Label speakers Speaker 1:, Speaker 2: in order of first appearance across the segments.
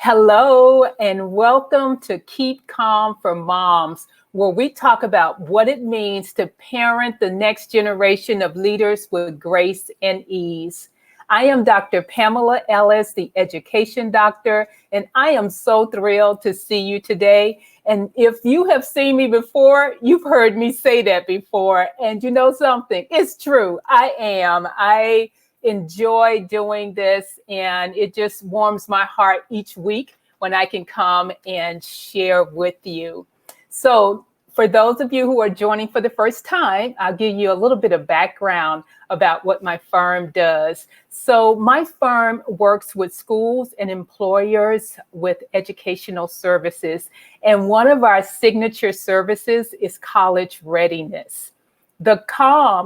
Speaker 1: Hello, and welcome to Keep Calm for Moms, where we talk about what it means to parent the next generation of leaders with grace and ease. I am Dr. Pamela Ellis, the education doctor, and I am so thrilled to see you today. And if you have seen me before, you've heard me say that before. And you know something? It's true. I am. I enjoy doing this, and it just warms my heart each week when I can come and share with you. So for those of you who are joining for the first time, I'll give you a little bit of background about what my firm does. So my firm works with schools and employers with educational services, and one of our signature services is college readiness.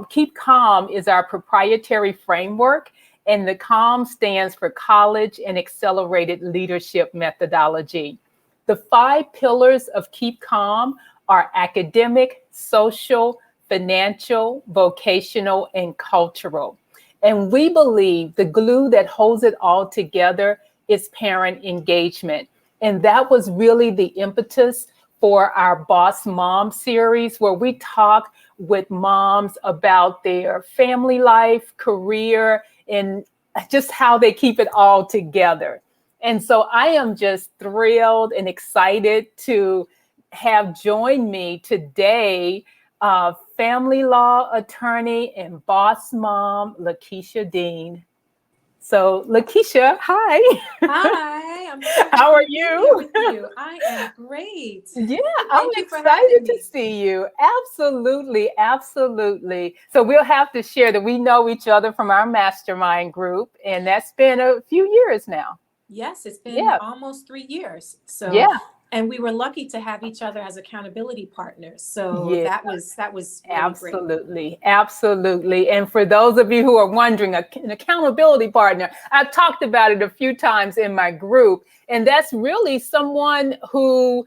Speaker 1: Keep Calm is our proprietary framework, and the CALM stands for College and Accelerated Leadership Methodology. The 5 pillars of Keep Calm are academic, social, financial, vocational, and cultural. And we believe the glue that holds it all together is parent engagement. And that was really the impetus for our Boss Mom series, where we talk with moms about their family life, career, and just how they keep it all together. And so I am just thrilled and excited to have joined me today family law attorney and boss mom, Lakisha Dean. So Lakisha, hi.
Speaker 2: Hi, I'm so
Speaker 1: How are
Speaker 2: happy to be
Speaker 1: you?
Speaker 2: here with you. I am great.
Speaker 1: Yeah, I'm
Speaker 2: Thank you for
Speaker 1: excited
Speaker 2: having
Speaker 1: to
Speaker 2: me.
Speaker 1: see you. Absolutely, absolutely. So we'll have to share that we know each other from our mastermind group, and that's been a few years now.
Speaker 2: Yes, it's been
Speaker 1: Yeah,
Speaker 2: almost 3 years. So,
Speaker 1: yeah,
Speaker 2: and we were lucky to have each other as accountability partners. So
Speaker 1: yeah.
Speaker 2: that was really great.
Speaker 1: Absolutely, absolutely. And for those of you who are wondering, an accountability partner, I've talked about it a few times in my group, and that's really someone who,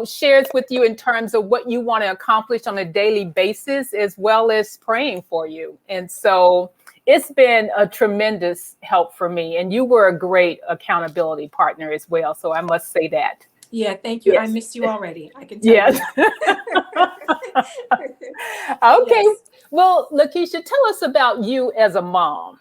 Speaker 1: shares with you in terms of what you want to accomplish on a daily basis, as well as praying for you. And so it's been a tremendous help for me. And you were a great accountability partner as well. So I must say that.
Speaker 2: Yeah, thank you. I
Speaker 1: Yes.
Speaker 2: miss you already. I can tell you
Speaker 1: Yes.
Speaker 2: that.
Speaker 1: Okay.
Speaker 2: Yes.
Speaker 1: Well, Lakisha, tell us about you as a mom.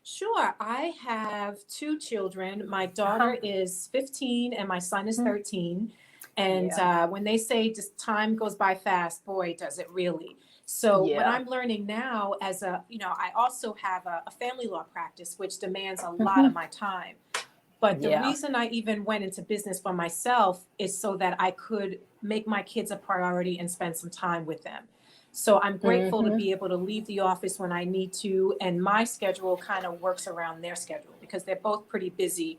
Speaker 2: Sure. I have 2 children. My
Speaker 1: Uh-huh.
Speaker 2: daughter is 15 and my son is
Speaker 1: Mhm.
Speaker 2: 13. And
Speaker 1: Yeah.
Speaker 2: when they say just time goes by fast, boy, does it really. So what
Speaker 1: Yeah.
Speaker 2: I'm learning now I also have a family law practice, which demands a lot of
Speaker 1: Mhm.
Speaker 2: my time. But the
Speaker 1: Yeah.
Speaker 2: reason I even went into business for myself is so that I could make my kids a priority and spend some time with them. So I'm grateful to
Speaker 1: Hmm.
Speaker 2: be able to leave the office when I need to, and my schedule kind of works around their schedule because they're both pretty busy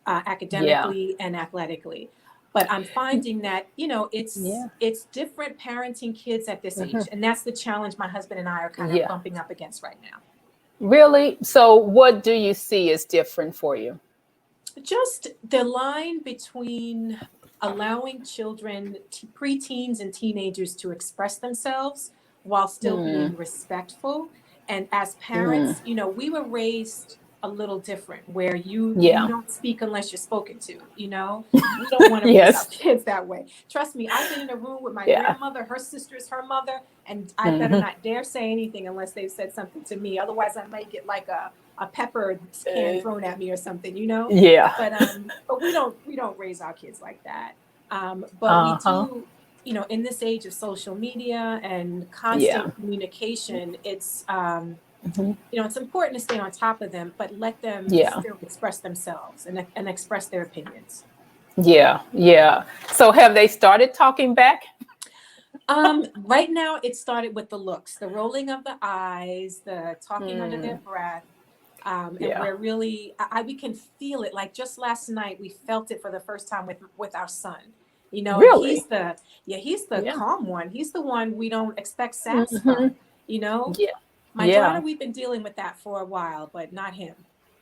Speaker 1: Yeah.
Speaker 2: academically and athletically. But I'm finding that
Speaker 1: Yeah.
Speaker 2: it's different parenting kids at this
Speaker 1: Hmm.
Speaker 2: age, and that's the challenge my husband and I are kind of
Speaker 1: Yeah.
Speaker 2: bumping up against right now.
Speaker 1: Really? So what do you see is different for you?
Speaker 2: Just the line between allowing children, preteens and teenagers to express themselves while still
Speaker 1: Mm.
Speaker 2: being respectful. And as
Speaker 1: Mm.
Speaker 2: parents, we were raised a little different where you
Speaker 1: Yeah.
Speaker 2: don't speak unless you're spoken to, We don't want to raise our
Speaker 1: Yes.
Speaker 2: kids that way. Trust me, I've been in a room with my
Speaker 1: Yeah.
Speaker 2: grandmother, her sisters, her mother, and I better
Speaker 1: Hmm.
Speaker 2: not dare say anything unless they've said something to me. Otherwise I might get like a pepper can thrown at me or something.
Speaker 1: Yeah.
Speaker 2: But we don't raise our kids like that. But we
Speaker 1: Uh-huh.
Speaker 2: do, in this age of social media and
Speaker 1: Yeah.
Speaker 2: constant communication,
Speaker 1: Hmm.
Speaker 2: it's important to stay on top of them, but let them
Speaker 1: Yeah.
Speaker 2: still express themselves and express their opinions.
Speaker 1: Yeah. Yeah. So have they started talking back?
Speaker 2: Right now it started with the looks, the rolling of the eyes, the talking under their
Speaker 1: Mm.
Speaker 2: breath. And
Speaker 1: Yeah.
Speaker 2: we're really, we can feel it. Like just last night, we felt it for the first time with our son. And
Speaker 1: Really?
Speaker 2: he's the
Speaker 1: Yeah.
Speaker 2: calm one. He's the one we don't expect sass
Speaker 1: Hmm.
Speaker 2: from. You know,
Speaker 1: Yeah.
Speaker 2: my daughter,
Speaker 1: Yeah.
Speaker 2: we've been dealing with that for a while, but not him.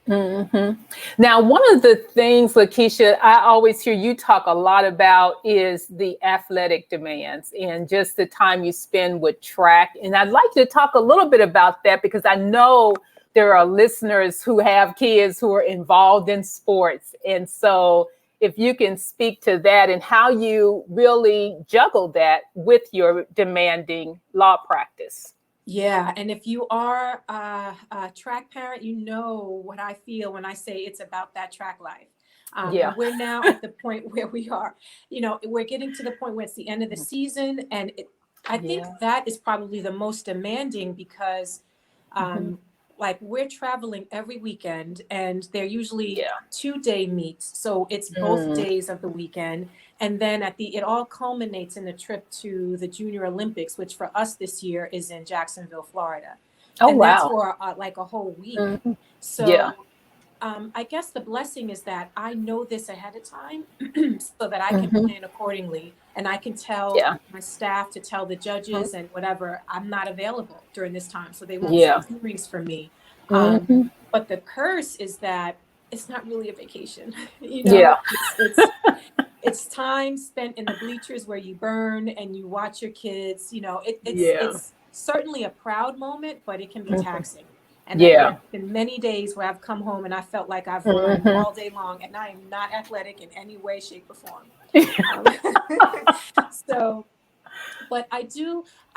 Speaker 1: Hmm. Now, one of the things, Lakeisha, I always hear you talk a lot about is the athletic demands and just the time you spend with track. And I'd like to talk a little bit about that because I know there are listeners who have kids who are involved in sports. And so if you can speak to that and how you really juggle that with your demanding law practice.
Speaker 2: Yeah, and if you are a track parent, you know what I feel when I say it's about that track life.
Speaker 1: Yeah.
Speaker 2: And we're now at the point where we are, we're getting to the point where it's the end of the season. And I think
Speaker 1: Yeah.
Speaker 2: that is probably the most demanding because like we're traveling every weekend and they're usually
Speaker 1: Yeah.
Speaker 2: 2-day meets. So it's both days of the weekend. And then it all culminates in a trip to the Junior Olympics, which for us this year is in Jacksonville, Florida.
Speaker 1: Oh,
Speaker 2: And that's
Speaker 1: wow.
Speaker 2: for like a whole week.
Speaker 1: Yeah.
Speaker 2: So I guess the blessing is that I know this ahead of time so that I can plan accordingly. And I can tell
Speaker 1: Yeah.
Speaker 2: my staff to tell the judges and whatever, I'm not available during this time. So they won't
Speaker 1: Yeah.
Speaker 2: set hearings for me.
Speaker 1: Mm-hmm.
Speaker 2: But the curse is that it's not really a vacation.
Speaker 1: Yeah.
Speaker 2: It's time spent in the bleachers where you burn and you watch your kids.
Speaker 1: Yeah.
Speaker 2: It's certainly a proud moment, but it can be taxing. And there
Speaker 1: Yeah.
Speaker 2: have been many days where I've come home and I felt like I've run
Speaker 1: Mm-hmm.
Speaker 2: all day long, and I am not athletic in any way, shape, or form. Um, so, but I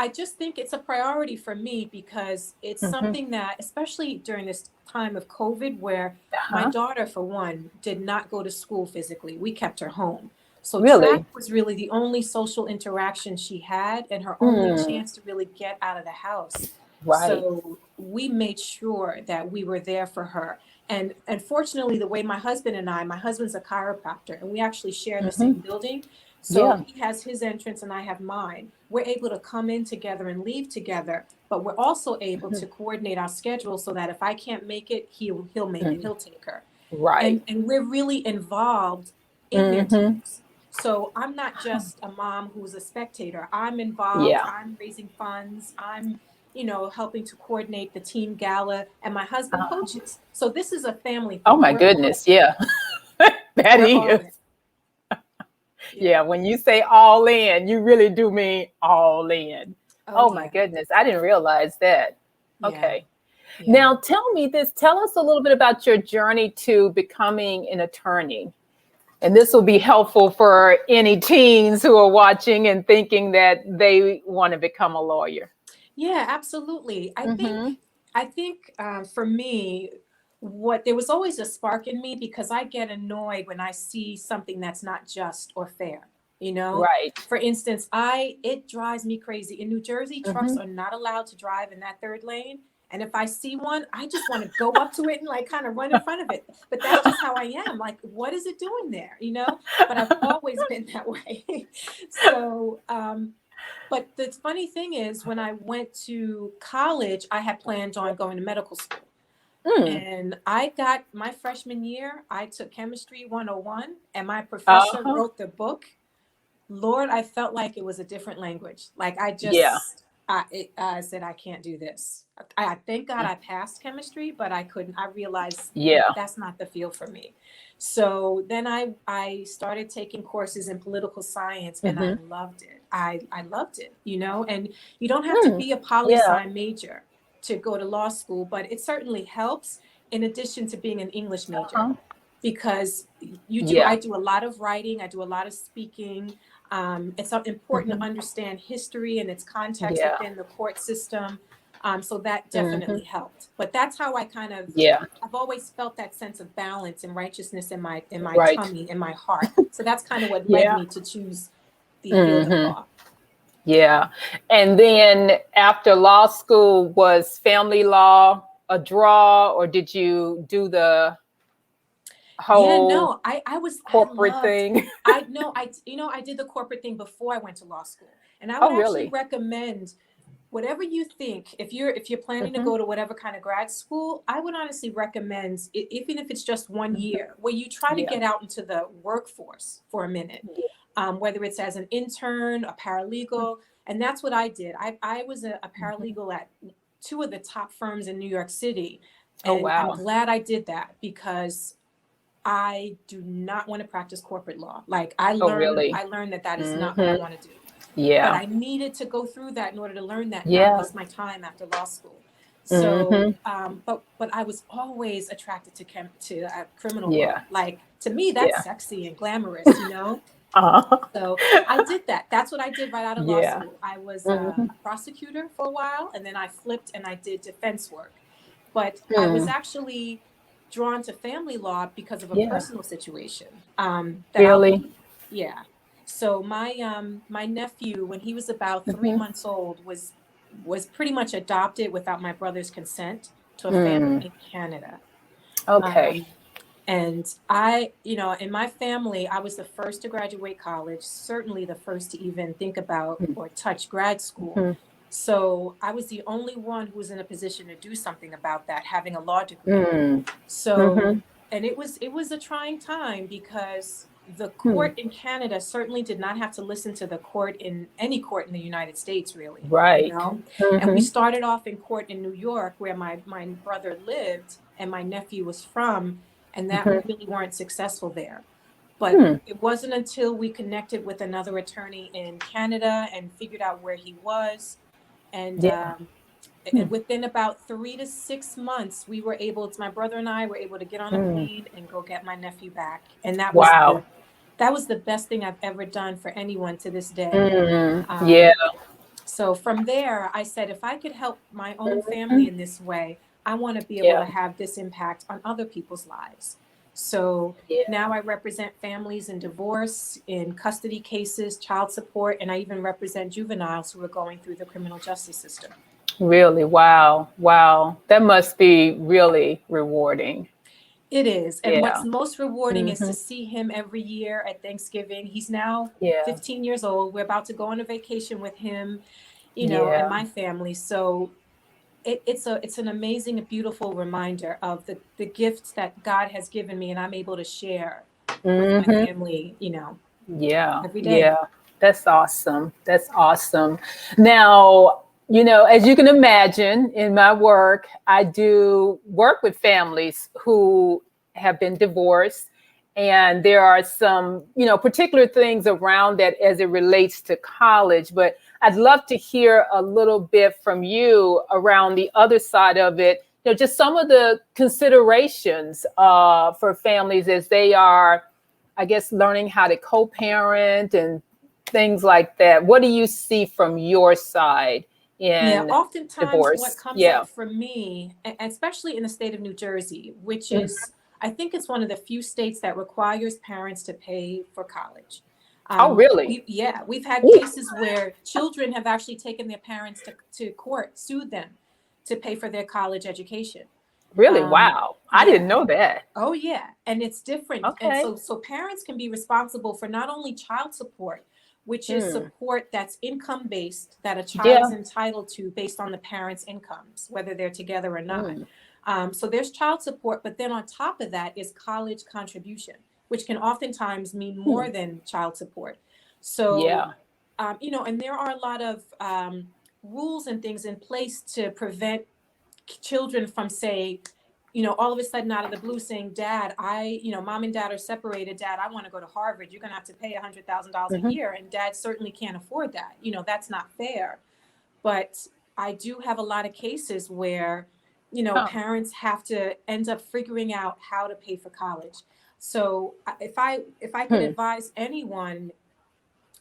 Speaker 2: just think it's a priority for me because it's something that, especially during this time of COVID, where my
Speaker 1: Uh-huh.
Speaker 2: daughter, for one, did not go to school physically. We kept her home. So track
Speaker 1: Really?
Speaker 2: was really the only social interaction she had and her only
Speaker 1: Mm.
Speaker 2: chance to really get out of the house.
Speaker 1: Right.
Speaker 2: So we made sure that we were there for her. And fortunately, the way my husband's a chiropractor, and we actually share the same building. So
Speaker 1: Yeah.
Speaker 2: he has his entrance and I have mine. We're able to come in together and leave together, but we're also able to coordinate our schedule so that if I can't make it, he'll make it. He'll take her.
Speaker 1: Right.
Speaker 2: And we're really involved in their
Speaker 1: Mm-hmm.
Speaker 2: teams. So I'm not just a mom who's a spectator. I'm involved.
Speaker 1: Yeah.
Speaker 2: I'm raising funds. I'm, helping to coordinate the team gala, and my husband coaches. So this is a family
Speaker 1: Oh
Speaker 2: thing.
Speaker 1: my goodness. Yeah. That
Speaker 2: We're all
Speaker 1: is.
Speaker 2: in. Yeah.
Speaker 1: Yeah. When you say all in, you really do mean all in.
Speaker 2: Oh
Speaker 1: Oh my
Speaker 2: yeah.
Speaker 1: goodness. I didn't realize that.
Speaker 2: Yeah.
Speaker 1: Okay.
Speaker 2: Yeah.
Speaker 1: Now tell me this. Tell us a little bit about your journey to becoming an attorney. And this will be helpful for any teens who are watching and thinking that they want to become a lawyer.
Speaker 2: Yeah, absolutely. I think
Speaker 1: Mm-hmm.
Speaker 2: I think for me, what there was always a spark in me because I get annoyed when I see something that's not just or fair. You know,
Speaker 1: Right.
Speaker 2: for instance, it drives me crazy. In New Jersey, trucks
Speaker 1: Mm-hmm.
Speaker 2: are not allowed to drive in that third lane. And if I see one, I just want to go up to it and like kind of run in front of it. But that's just how I am. Like, what is it doing there? But I've always been that way. So, but the funny thing is, when I went to college, I had planned on going to medical school.
Speaker 1: Mm.
Speaker 2: And I got my freshman year, I took Chemistry 101, and my professor
Speaker 1: Uh-huh.
Speaker 2: wrote the book. Lord, I felt like it was a different language. Like
Speaker 1: Yeah.
Speaker 2: I said, I can't do this. I thank God I passed chemistry, but I couldn't. I realized
Speaker 1: Yeah.
Speaker 2: that's not the field for me. So then I started taking courses in political science, and I
Speaker 1: Mm-hmm.
Speaker 2: loved it. I loved it, and you don't have to
Speaker 1: Mm.
Speaker 2: be a poli
Speaker 1: Yeah.
Speaker 2: sci major to go to law school, but it certainly helps in addition to being an English major
Speaker 1: Uh-huh.
Speaker 2: because I
Speaker 1: Yeah.
Speaker 2: do a lot of writing, I do a lot of speaking. It's important to
Speaker 1: Mm-hmm.
Speaker 2: understand history and its context
Speaker 1: Yeah.
Speaker 2: within the court system. So that
Speaker 1: Mm-hmm.
Speaker 2: definitely helped. But that's how
Speaker 1: Yeah.
Speaker 2: I've always felt that sense of balance and righteousness in my
Speaker 1: Right.
Speaker 2: tummy, in my heart. So that's kind of what led
Speaker 1: Yeah.
Speaker 2: me to choose the field of
Speaker 1: Mm-hmm.
Speaker 2: law.
Speaker 1: Yeah. And then after law school, was family law a draw, or did you do the
Speaker 2: Yeah,
Speaker 1: whole
Speaker 2: no, I
Speaker 1: corporate
Speaker 2: loved,
Speaker 1: thing?
Speaker 2: I know, I did the corporate thing before I went to law school. And I would
Speaker 1: Oh,
Speaker 2: actually
Speaker 1: really?
Speaker 2: recommend whatever you think, if you're planning to
Speaker 1: Mm-hmm.
Speaker 2: go to whatever kind of grad school, I would honestly recommend, even if it's just one
Speaker 1: Mm-hmm.
Speaker 2: year, where you try to
Speaker 1: Yeah.
Speaker 2: get out into the workforce for a minute, whether it's as an intern, a paralegal. And that's what I did. I was a
Speaker 1: Mm-hmm.
Speaker 2: paralegal at two of the top firms in New York City.
Speaker 1: Oh,
Speaker 2: And I'm
Speaker 1: wow.
Speaker 2: glad I did that because I do not want to practice corporate law. Like
Speaker 1: Oh, really?
Speaker 2: I learned that is not what I
Speaker 1: Mm-hmm.
Speaker 2: want to do. But
Speaker 1: Yeah.
Speaker 2: I needed to go through that in order to learn that, not
Speaker 1: Yeah.
Speaker 2: waste my time after law school. So, but I was always attracted to criminal law.
Speaker 1: Yeah.
Speaker 2: Like to me, that's
Speaker 1: Yeah.
Speaker 2: sexy and glamorous, you know.
Speaker 1: Uh-huh.
Speaker 2: So I did that. That's what I did right out of law
Speaker 1: Yeah.
Speaker 2: school. I was
Speaker 1: Mm-hmm.
Speaker 2: a prosecutor for a while, and then I flipped and I did defense work. But I was
Speaker 1: Mm.
Speaker 2: actually drawn to family law because of a
Speaker 1: Yeah.
Speaker 2: personal situation that I'll,
Speaker 1: Really?
Speaker 2: yeah. So my nephew, when he was about 3 months old, was pretty much adopted without my brother's consent to a family
Speaker 1: Mm.
Speaker 2: in Canada.
Speaker 1: Okay.
Speaker 2: Um, and I, in my family, I was the first to graduate college, certainly the first to even think about or touch grad school.
Speaker 1: Mm-hmm.
Speaker 2: So I was the only one who was in a position to do something about that, having a law degree.
Speaker 1: Mm.
Speaker 2: So,
Speaker 1: Mm-hmm.
Speaker 2: and it was a trying time because the
Speaker 1: Hmm.
Speaker 2: court in Canada certainly did not have to listen to the court in any court in the United States, really,
Speaker 1: Right.
Speaker 2: And we
Speaker 1: Mm-hmm.
Speaker 2: started off in court in New York, where my brother lived and my nephew was from, and that we
Speaker 1: Mm-hmm.
Speaker 2: really weren't successful there. But
Speaker 1: Hmm.
Speaker 2: it wasn't until we connected with another attorney in Canada and figured out where he was, and
Speaker 1: Yeah.
Speaker 2: um,
Speaker 1: Hmm.
Speaker 2: and within about 3 to 6 months, we were able to, my brother and I were able to get on a
Speaker 1: Mm.
Speaker 2: plane and go get my nephew back. And
Speaker 1: Wow.
Speaker 2: that was the best thing I've ever done for anyone to this day.
Speaker 1: Mm. Yeah.
Speaker 2: Um, so from there, I said, if I could help my own family
Speaker 1: Mhm.
Speaker 2: in this way, I want to be able
Speaker 1: Yeah.
Speaker 2: to have this impact on other people's lives. So
Speaker 1: Yeah.
Speaker 2: now I represent families in divorce, in custody cases, child support, and I even represent juveniles who are going through the criminal justice system.
Speaker 1: Really. Wow. Wow. That must be really rewarding.
Speaker 2: It is. And what's
Speaker 1: Yeah.
Speaker 2: most rewarding is to
Speaker 1: Hmm.
Speaker 2: see him every year at Thanksgiving. He's now
Speaker 1: Yeah.
Speaker 2: 15 years old. We're about to go on a vacation with him, and
Speaker 1: Yeah.
Speaker 2: my family. So it's an amazing and beautiful reminder of the gifts that God has given me and I'm able to share with my
Speaker 1: Hmm.
Speaker 2: family,
Speaker 1: Yeah.
Speaker 2: every day.
Speaker 1: Yeah. That's awesome. That's awesome. Now, as you can imagine, in my work, I do work with families who have been divorced. And there are some, particular things around that as it relates to college. But I'd love to hear a little bit from you around the other side of it, just some of the considerations for families as they are, I guess, learning how to co-parent and things like that. What do you see from your side
Speaker 2: Yeah,
Speaker 1: in
Speaker 2: oftentimes what
Speaker 1: divorce?
Speaker 2: comes
Speaker 1: Yeah.
Speaker 2: up for me, especially in the state of New Jersey, which
Speaker 1: Mhm.
Speaker 2: is, I think it's one of the few states that requires parents to pay for college.
Speaker 1: Oh, really?
Speaker 2: We've had
Speaker 1: Ooh,
Speaker 2: cases where children have actually taken their parents to court, sued them to pay for their college education.
Speaker 1: really?
Speaker 2: Um,
Speaker 1: Wow. I
Speaker 2: yeah,
Speaker 1: didn't know that.
Speaker 2: oh yeah, and it's different. And
Speaker 1: Okay.
Speaker 2: so parents can be responsible for not only child support, which is
Speaker 1: Hmm.
Speaker 2: support that's income based, that a child is
Speaker 1: Yeah.
Speaker 2: entitled to based on the parents' incomes, whether they're together or not.
Speaker 1: Mm.
Speaker 2: So there's child support, but then on top of that is college contribution, which can oftentimes mean
Speaker 1: Hmm.
Speaker 2: more than child support. So,
Speaker 1: Yeah.
Speaker 2: and there are a lot of rules and things in place to prevent children from, say, all of a sudden out of the blue saying, Dad, mom and dad are separated. Dad, I want to go to Harvard. You're going to have to pay $100,000 a
Speaker 1: Hmm.
Speaker 2: year. And dad certainly can't afford that. That's not fair. But I do have a lot of cases where,
Speaker 1: Oh.
Speaker 2: parents have to end up figuring out how to pay for college. So if I could
Speaker 1: Hmm.
Speaker 2: advise anyone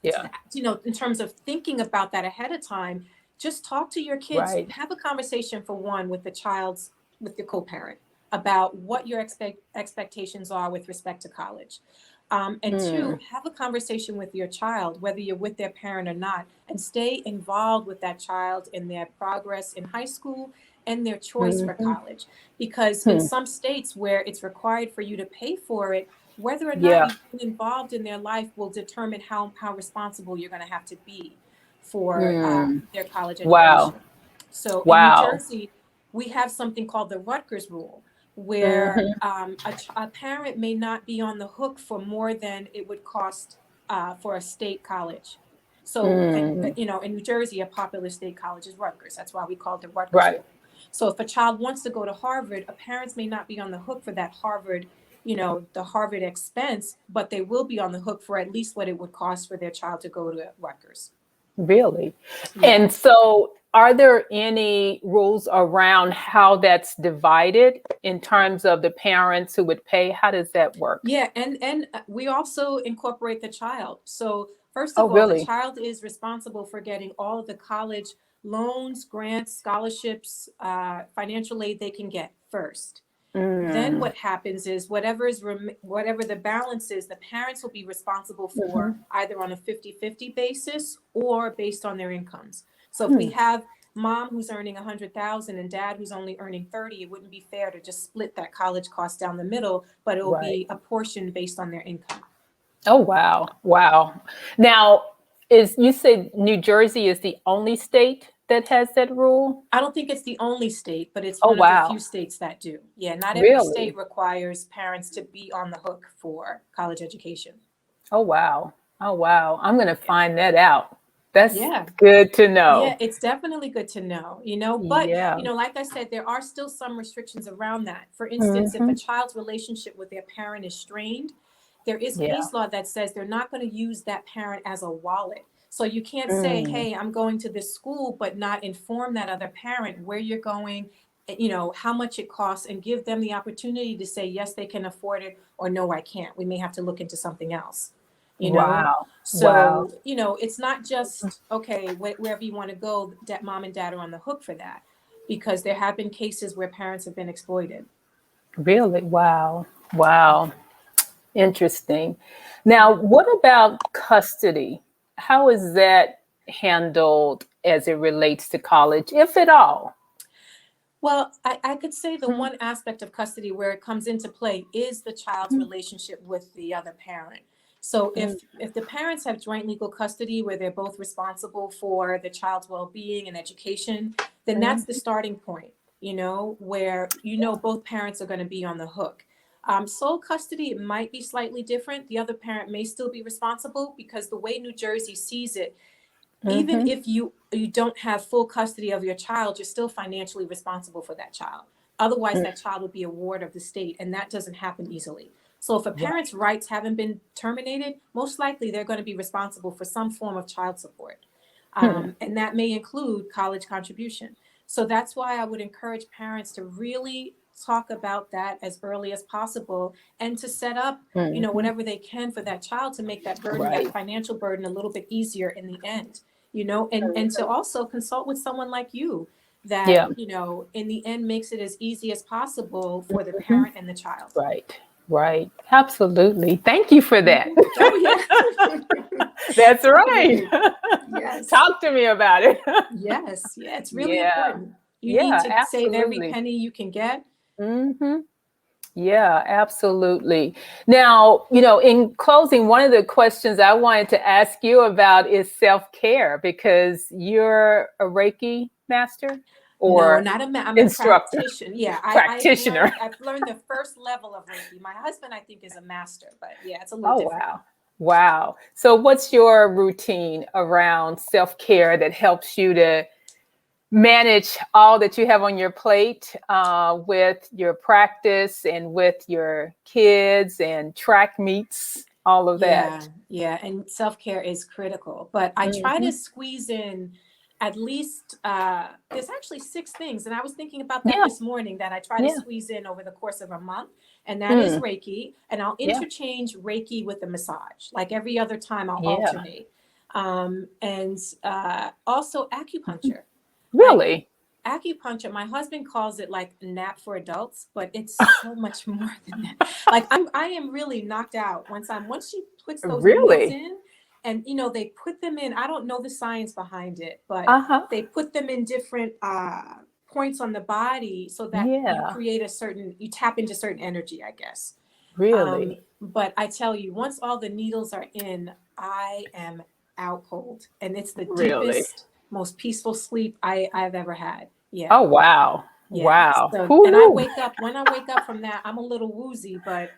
Speaker 1: Yeah.
Speaker 2: in terms of thinking about that ahead of time, just talk to your kids,
Speaker 1: Right.
Speaker 2: have a conversation for one with the co-parent about what your expectations are with respect to college. And
Speaker 1: Hmm.
Speaker 2: two, have a conversation with your child, whether you're with their parent or not, and stay involved with that child in their progress in high school and their choice for
Speaker 1: Hmm.
Speaker 2: college. Because in
Speaker 1: Hmm.
Speaker 2: some states where it's required for you to pay for it, whether or not
Speaker 1: Yeah.
Speaker 2: you've been involved in their life will determine how responsible you're going to have to be for
Speaker 1: Hmm.
Speaker 2: their college
Speaker 1: Wow.
Speaker 2: education. So in New
Speaker 1: Wow.
Speaker 2: Jersey, we have something called the Rutgers Rule, where
Speaker 1: Hmm.
Speaker 2: a parent may not be on the hook for more than it would cost for a state college. So,
Speaker 1: Hmm.
Speaker 2: in New Jersey, a popular state college is Rutgers. That's why we call it the Rutgers
Speaker 1: Right.
Speaker 2: Rule. So if a child wants to go to Harvard, a parents may not be on the hook for that Harvard, the Harvard expense, but they will be on the hook for at least what it would cost for their child to go to Rutgers.
Speaker 1: Really.
Speaker 2: Yeah.
Speaker 1: And so are there any rules around how that's divided in terms of the parents who would pay? How does that work?
Speaker 2: Yeah, and we also incorporate the child. So first
Speaker 1: Oh,
Speaker 2: of all, the
Speaker 1: really?
Speaker 2: child is responsible for getting all of the college loans, grants, scholarships, financial aid they can get first. Then
Speaker 1: Mm,
Speaker 2: what happens is whatever the balance is, the parents will be responsible for
Speaker 1: mhm,
Speaker 2: either on a 50-50 basis or based on their incomes. So if we
Speaker 1: hmm,
Speaker 2: have mom who's earning 100,000 and dad who's only earning 30, it wouldn't be fair to just split that college cost down the middle, but it will
Speaker 1: right.
Speaker 2: be apportioned based on their income.
Speaker 1: Oh, wow. Wow. Now, is you said New Jersey is the only state that has that rule?
Speaker 2: I don't think it's the only state, but it's
Speaker 1: Oh,
Speaker 2: one of the few
Speaker 1: wow.
Speaker 2: states that do. Yeah, not every state
Speaker 1: Really?
Speaker 2: requires parents to be on the hook for college education.
Speaker 1: Oh, wow. Oh, wow. I'm going to
Speaker 2: Yeah.
Speaker 1: find that out. That's
Speaker 2: Yeah.
Speaker 1: good to
Speaker 2: Yeah,
Speaker 1: know.
Speaker 2: it's definitely good to know, but,
Speaker 1: Yeah.
Speaker 2: like I said, there are still some restrictions around that. For instance, if a
Speaker 1: Hmm.
Speaker 2: child's relationship with their parent is strained, there is
Speaker 1: Yeah.
Speaker 2: case law that says they're not going to use that parent as a wallet. So you can't say,
Speaker 1: Mm,
Speaker 2: hey, I'm going to this school, but not inform that other parent where you're going, how much it costs, and give them the opportunity to say, yes, they can afford it, or no, I can't. We may have to look into something else, you know?
Speaker 1: wow. Wow.
Speaker 2: So, it's not just, okay, wherever you want to go, that mom and dad are on the hook for that, because there have been cases where parents have been exploited.
Speaker 1: Really? Wow. Wow. Interesting. Now, what about custody? How is that handled as it relates to college, if at all?
Speaker 2: Well, I could say the
Speaker 1: Mm,
Speaker 2: one aspect of custody where it comes into play is the child's
Speaker 1: mm,
Speaker 2: relationship with the other parent. So
Speaker 1: mm,
Speaker 2: if the parents have joint legal custody where they're both responsible for the child's well-being and education, then that's the
Speaker 1: mm.
Speaker 2: starting point, where both parents are going to be on the hook. Sole custody, it might be slightly different. The other parent may still be responsible because the way New Jersey sees it, even
Speaker 1: Mhm.
Speaker 2: if you don't have full custody of your child, you're still financially responsible for that child. Otherwise,
Speaker 1: Mm,
Speaker 2: that child would be a ward of the state, and that doesn't happen easily. So if a
Speaker 1: right.
Speaker 2: parent's rights haven't been terminated, most likely they're going to be responsible for some form of child support.
Speaker 1: Hmm.
Speaker 2: And that may include college contribution. So that's why I would encourage parents to really talk about that as early as possible, and to set up,
Speaker 1: Mhm.
Speaker 2: whatever they can for that child to make that burden, that
Speaker 1: Right.
Speaker 2: financial burden, a little bit easier in the end. And to
Speaker 1: Mhm.
Speaker 2: also consult with someone like you that,
Speaker 1: Yeah.
Speaker 2: in the end makes it as easy as possible for the
Speaker 1: Mhm.
Speaker 2: parent and the child.
Speaker 1: Right. Right. Absolutely. Thank you for that.
Speaker 2: Mhm. Oh, yeah.
Speaker 1: That's right.
Speaker 2: Definitely. Yes.
Speaker 1: Talk to me about it.
Speaker 2: Yes. Yeah. It's really
Speaker 1: Yeah.
Speaker 2: important. You need
Speaker 1: Yeah,
Speaker 2: to save every
Speaker 1: absolutely.
Speaker 2: penny you can get.
Speaker 1: Hmm. Yeah, absolutely. Now, in closing, one of the questions I wanted to ask you about is self-care because you're a Reiki master
Speaker 2: No,
Speaker 1: or
Speaker 2: I'm a
Speaker 1: instructor,
Speaker 2: practitioner. Yeah. I've
Speaker 1: practitioner.
Speaker 2: learned, I've learned the first level of Reiki. My husband, I think, is a master, but yeah, it's a little
Speaker 1: Oh,
Speaker 2: different.
Speaker 1: wow. Wow. So, what's your routine around self-care that helps you to manage all that you have on your plate with your practice and with your kids and track meets, all of
Speaker 2: Yeah,
Speaker 1: that?
Speaker 2: yeah, and self-care is critical, but I try to
Speaker 1: Hmm.
Speaker 2: squeeze in at least there's actually 6 things, and I was thinking about that
Speaker 1: Yeah,
Speaker 2: this morning, that I try to
Speaker 1: yeah,
Speaker 2: squeeze in over the course of a month, and that is
Speaker 1: mm,
Speaker 2: Reiki, and I'll
Speaker 1: yeah,
Speaker 2: interchange Reiki with a massage. Like every other time I'll
Speaker 1: yeah.
Speaker 2: alternate. And also
Speaker 1: Mhm.
Speaker 2: acupuncture. Like
Speaker 1: Really?
Speaker 2: acupuncture, my husband calls it like a nap for adults, but it's so much more than that. Like I am really knocked out once she puts those needles
Speaker 1: Really?
Speaker 2: in, and they put them in. I don't know the science behind it, but
Speaker 1: Uh-huh.
Speaker 2: they put them in different points on the body so that
Speaker 1: Yeah,
Speaker 2: you tap into certain energy, I guess.
Speaker 1: really,
Speaker 2: But I tell you, once all the needles are in, I am out cold. And it's the
Speaker 1: really.
Speaker 2: deepest, most peaceful sleep I've ever had. Yeah.
Speaker 1: Oh, wow.
Speaker 2: Yeah.
Speaker 1: Wow.
Speaker 2: So, and
Speaker 1: Who knew?
Speaker 2: when I wake up from that, I'm a little woozy, but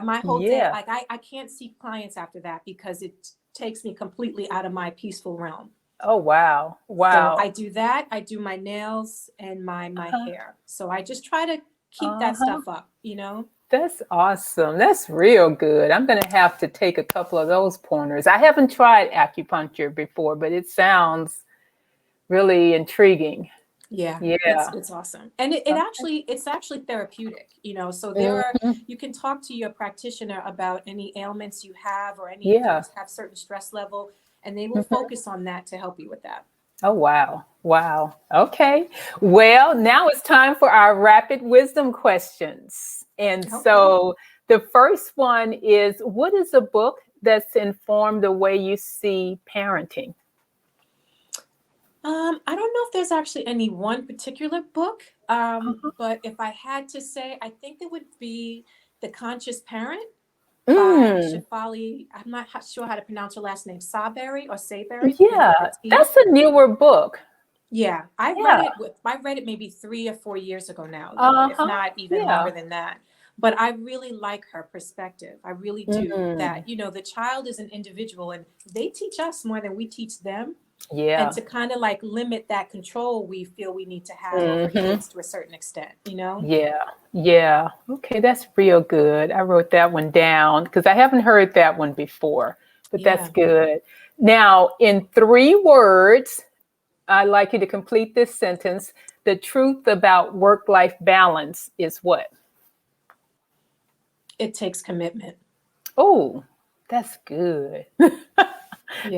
Speaker 2: my whole day,
Speaker 1: Yeah.
Speaker 2: like I can't see clients after that because it takes me completely out of my peaceful realm.
Speaker 1: Oh, wow.
Speaker 2: So I
Speaker 1: Wow.
Speaker 2: do that. I do my nails and my
Speaker 1: Uh-huh.
Speaker 2: hair. So I just try to keep that
Speaker 1: Uh-huh.
Speaker 2: stuff up.
Speaker 1: That's awesome. That's real good. I'm going to have to take a couple of those pointers. I haven't tried acupuncture before, but it sounds really intriguing.
Speaker 2: Yeah,
Speaker 1: Yeah.
Speaker 2: it's awesome. And it's actually therapeutic, you know. So
Speaker 1: Mhm.
Speaker 2: you can talk to your practitioner about any ailments you have or any if you
Speaker 1: Yeah.
Speaker 2: have certain stress level, and they will
Speaker 1: Mhm.
Speaker 2: focus on that to help you with that.
Speaker 1: Oh, wow. Wow. Okay. Well, now it's time for our rapid wisdom questions. And
Speaker 2: Okay.
Speaker 1: so the first one is, what is a book that's informed the way you see parenting?
Speaker 2: I don't know if there's actually any one particular book,
Speaker 1: Uh-huh.
Speaker 2: but if I had to say, I think it would be The Conscious Parent by
Speaker 1: Mm,
Speaker 2: Shefali. I'm not sure how to pronounce her last name, Sawberry or Sayberry with
Speaker 1: yeah,
Speaker 2: a T.
Speaker 1: that's a newer book.
Speaker 2: Yeah,
Speaker 1: Yeah.
Speaker 2: I read it maybe 3 or 4 years ago now, though, if
Speaker 1: Uh-huh.
Speaker 2: not even
Speaker 1: Yeah.
Speaker 2: longer than that. But I really like her perspective. I really do.
Speaker 1: Mm,
Speaker 2: That, you know, the child is an individual and they teach us more than we teach them. And
Speaker 1: yeah.
Speaker 2: to kind of like limit that control we feel we need to have over
Speaker 1: Hmm.
Speaker 2: kids to a certain extent, you know?
Speaker 1: Yeah. Yeah. Okay, that's real good. I wrote that one down because I haven't heard that one before, but that's
Speaker 2: Yeah.
Speaker 1: good. Now, in 3 words, I'd like you to complete this sentence. The truth about work-life balance is what?
Speaker 2: It takes commitment.
Speaker 1: Oh, that's good.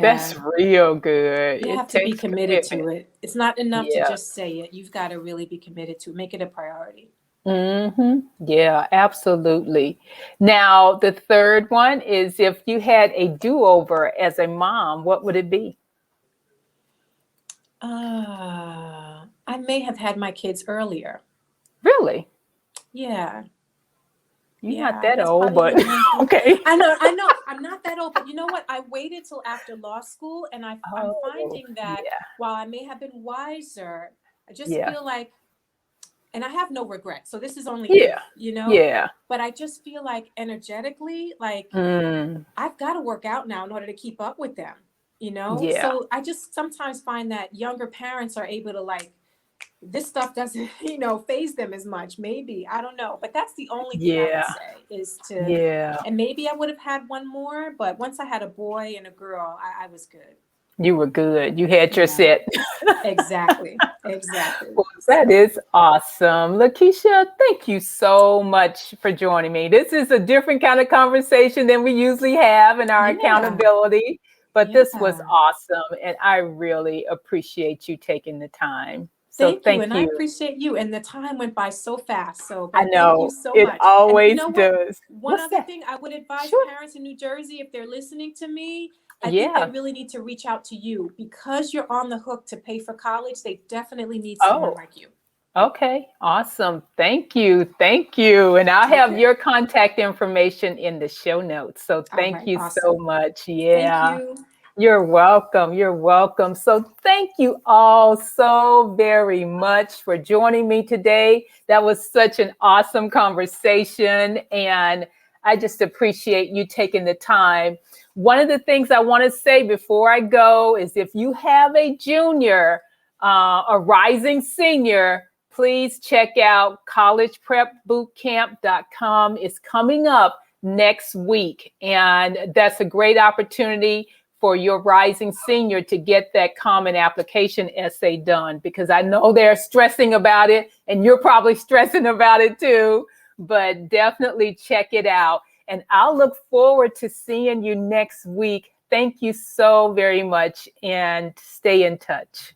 Speaker 1: That's
Speaker 2: Yeah.
Speaker 1: real good.
Speaker 2: You
Speaker 1: It
Speaker 2: have to be
Speaker 1: takes
Speaker 2: committed
Speaker 1: commitment.
Speaker 2: to it. It's not enough to
Speaker 1: Yeah.
Speaker 2: just say it. You've got to really be committed to it. Make it a priority.
Speaker 1: Yeah, absolutely. Now, the third one is if you had a do-over as a mom, what would it be?
Speaker 2: I may have had my kids earlier.
Speaker 1: Really?
Speaker 2: Yeah.
Speaker 1: You're not
Speaker 2: Yeah,
Speaker 1: that
Speaker 2: that's
Speaker 1: old,
Speaker 2: probably
Speaker 1: but
Speaker 2: the main thing.
Speaker 1: okay.
Speaker 2: I know. I'm not that old, but you know what? I waited till after law school, and I'm
Speaker 1: Oh,
Speaker 2: finding that
Speaker 1: yeah,
Speaker 2: while I may have been wiser, I just
Speaker 1: yeah,
Speaker 2: feel like, and I have no regret. So this is only if,
Speaker 1: yeah,
Speaker 2: you know,
Speaker 1: yeah.
Speaker 2: but I just feel like energetically, like
Speaker 1: Mm,
Speaker 2: I've got to work out now in order to keep up with them, you know?
Speaker 1: yeah,
Speaker 2: So I just sometimes find that younger parents are able to like this stuff doesn't phase them as much, maybe, I don't know, but that's the only thing I would
Speaker 1: yeah,
Speaker 2: say is to,
Speaker 1: yeah.
Speaker 2: and maybe I would have had one more, but once I had a boy and a girl, I was good.
Speaker 1: You were good. You had your
Speaker 2: Yeah,
Speaker 1: set.
Speaker 2: exactly.
Speaker 1: Well, that
Speaker 2: So
Speaker 1: is awesome. Lakeisha, thank you so much for joining me. This is a different kind of conversation than we usually have in our
Speaker 2: yeah,
Speaker 1: accountability, but this was
Speaker 2: yeah,
Speaker 1: awesome. And I really appreciate you taking the time. So
Speaker 2: thank you,
Speaker 1: thank
Speaker 2: and I
Speaker 1: you.
Speaker 2: appreciate you, and the time went by so fast, so
Speaker 1: I
Speaker 2: but thank you
Speaker 1: know
Speaker 2: so
Speaker 1: it
Speaker 2: much. And you
Speaker 1: always
Speaker 2: know what,
Speaker 1: does.
Speaker 2: one
Speaker 1: What's
Speaker 2: other
Speaker 1: that?
Speaker 2: thing I would advise
Speaker 1: Sure.
Speaker 2: parents in New Jersey, if they're listening to me, I think they
Speaker 1: Yeah.
Speaker 2: really need to reach out to you because you're on the hook to pay for college. They definitely need someone
Speaker 1: Oh,
Speaker 2: like you.
Speaker 1: okay. Awesome. Thank you. Thank you. And I'll have
Speaker 2: Okay.
Speaker 1: your contact information in the show notes. So
Speaker 2: All
Speaker 1: thank
Speaker 2: right,
Speaker 1: you so
Speaker 2: awesome.
Speaker 1: much.
Speaker 2: Thank
Speaker 1: Yeah.
Speaker 2: you.
Speaker 1: You're welcome. You're welcome. So, thank you all so very much for joining me today. That was such an awesome conversation, and I just appreciate you taking the time. One of the things I want to say before I go is if you have a junior, a rising senior, please check out collegeprepbootcamp.com. It's coming up next week, and that's a great opportunity for your rising senior to get that common application essay done, because I know they're stressing about it and you're probably stressing about it too, but definitely check it out. And I'll look forward to seeing you next week. Thank you so very much and stay in touch.